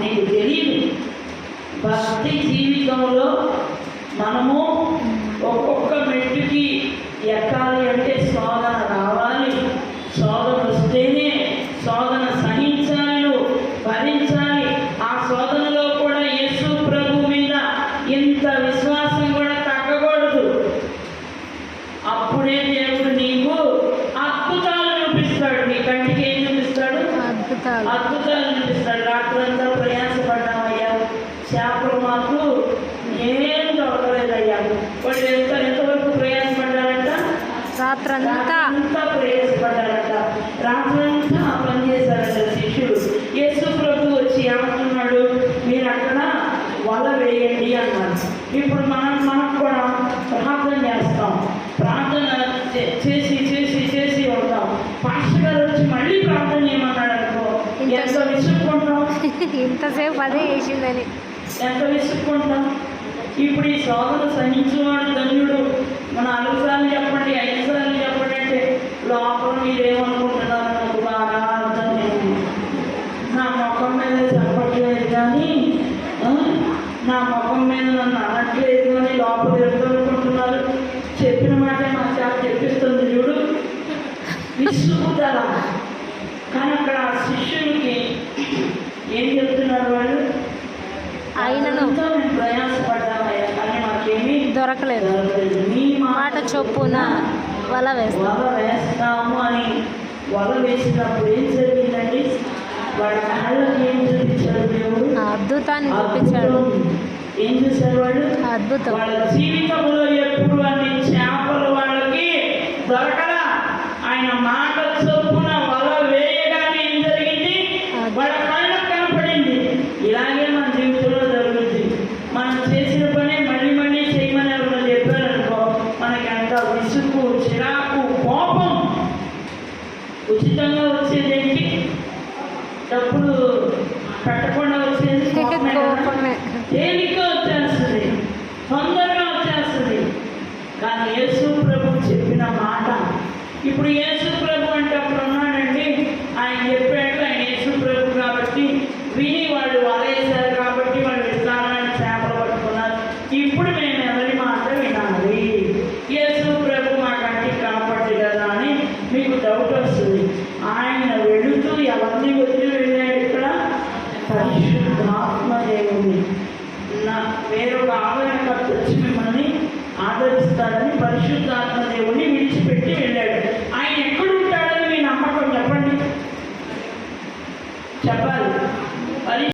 నీకు తెలియదు. భక్తి జీవితంలో మనము ఒక్కొక్క మెట్టుకి ఎక్కాలి అంటే శోధన రావాలి. శోధన వస్తేనే శోధన సహించాలి, భరించాలి. ఆ శోధనలో కూడా యేసు ప్రభు మీద ఇంత విశ్వాసం కూడా తగ్గకూడదు. అప్పుడే దేవుడు నీకు అద్భుతాలు చూపిస్తాడు. నీ కంటికి ఏం చూపిస్తాడు? అద్భుతాలు చూపిస్తాడు. రాత్రంతా ప్రయాసపడ్డామయ్యా, చేపలు మాకు ఏం దొరకలేదయ్యా. వాళ్ళు ఎంతవరకు ప్రయాసపడ్డారంట? రాత్రంతా ప్రయాసపడ్డారంట. రాత్రంతా పనిచేశారంట శిష్యుడు. యేసు ప్రభు వచ్చి ఏమంటున్నాడు? మీరు అక్కడ వల వేయండి అన్నాడు. ఇప్పుడు మనం కూడా ప్రార్థన చేస్తాం. ప్రార్థన చేసి చేసి చేసి ఉంటాం. పాస్టర్ గారు వచ్చి మళ్ళీ ప్రార్థన చేయమన్నాడు అనుకో, ఎంత విసుక్కుంటాం. ఇంతసేపు అదే చేసిందని ఎంత విసుక్కుంటాం. ఇప్పుడు ఈ శోధన సహించేవాడు ధన్యుడు. మన 4 సార్లు చెప్పండి, 5 సార్లు చెప్పండి అంటే లోపల మీరేమనుకుంటున్నారు నాకు బాగా అర్థం లేదు. నా ముఖం మీద చెప్పట్లేదు కానీ, నా ముఖం మీద నన్ను అనట్లేదు కానీ లోపల ఎదుర్కొంటున్నారు. చెప్పిన మాట మా చేత చెప్పిస్తుంది చూడు, విసుగుదల. కానీ అక్కడ ఆ శిష్యునికి ఏం చెప్తున్నారు వాళ్ళు? ఆయనను మేము ప్రయాసపడ్డామయ్యా కానీ మాకేమీ దొరకలేదు, మీ మాట చొప్పున వల వేస్తాము అని వల వేసినప్పుడు ఏం జరిగిందండి? వాళ్ళ కాళ్ళకి ఏం చూపించాడు దేవుడు? అద్భుతాన్ని చూపించాడు. ఏం చూశారు వాళ్ళు? అద్భుతం. వాళ్ళ జీవితంలో ఎప్పుడు అన్ని చేపలు వాళ్ళకి దొరకలా. ఆయన మాట చొప్పున వల వేయగానే ఏం జరిగింది? వాళ్ళ కళ్ళకు కనపడింది. ఇలాగే మన జీవితంలో జరుగుతుంది. మనం చేసిన పని మళ్ళీ మళ్ళీ చేయమని ఎవరైనా చెప్పారనుకో, మనకి అంత విసుగు, చిరాకు, కోపం. ఉచితంగా వచ్చేదేంటి? డబ్బులు పెట్టకుండా వచ్చేది కోపమే. తేలిగ్గా వచ్చేస్తుంది, తొందరగా వచ్చేస్తుంది. కానీ యేసు ప్రభు చెప్పిన మాట, ఇప్పుడు యేసు ప్రభు అంటే అప్పుడు ఉన్నాడండి, ఆయన చెప్పాడు. ఆయన యేసు ప్రభు కాబట్టి విని వాళ్ళు వలేశారు కాబట్టి వాళ్ళు విస్తారమైన చేపలు పట్టుకున్నారు. ఇప్పుడు మేము ఎవరి మాట వినాలి? యేసు ప్రభు మా కంటికి కనపడ్డు కదా అని మీకు డౌట్ వస్తుంది. ఆయన వెళుతూ ఎవరిని వదిలి వెళ్ళాడు? ఇక్కడ పరిశుద్ధాత్మ దేవుని. వేరొక ఆదరణకర్త వచ్చి మిమ్మల్ని ఆదరిస్తాడని పరిశుద్ధాత్మ దేవుని విడిచిపెట్టి వెళ్ళాడు.